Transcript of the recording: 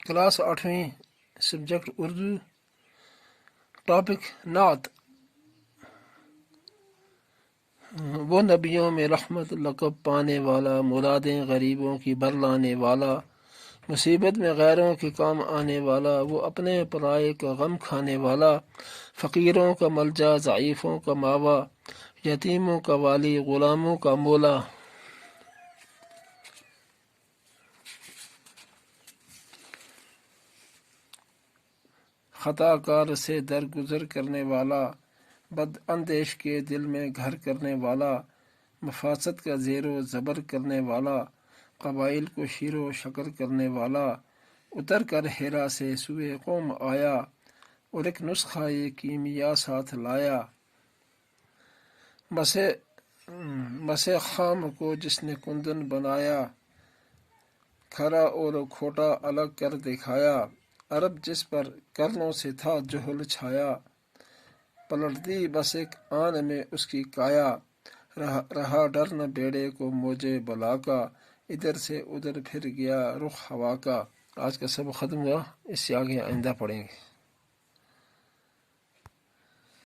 Class 8ویں، subject Urdu, topic نعت۔ وہ نبیوں میں رحمت لقب پانے والا، مرادیں غریبوں کی برلانے والا، مصیبت میں غیروں کے کام آنے والا، وہ اپنے پرائے کا غم کھانے والا، فقیروں کا ملجا، ضعیفوں کا ماوا، یتیموں کا والی، غلاموں کا مولا۔ خطا کار سے درگزر کرنے والا، بد اندیش کے دل میں گھر کرنے والا، مفاسد کا زیر و زبر کرنے والا، قبائل کو شیر و شکر کرنے والا، اتر کر ہیرا سے سوئے قوم آیا، اور ایک نسخہ یہ کیمیا ساتھ لایا۔ مسے خام کو جس نے کندن بنایا، کھرا اور کھوٹا الگ کر دکھایا، عرب جس پر کرنوں سے تھا جہل چھایا، پلٹ دی بس ایک آن میں اس کی کایا، رہا ڈر نہ بیڑے کو موجے بلا کا، ادھر سے ادھر پھر گیا رخ ہوا کا۔ آج کا سبق ختم ہوا، اس سے آگے آئندہ پڑھیں گے۔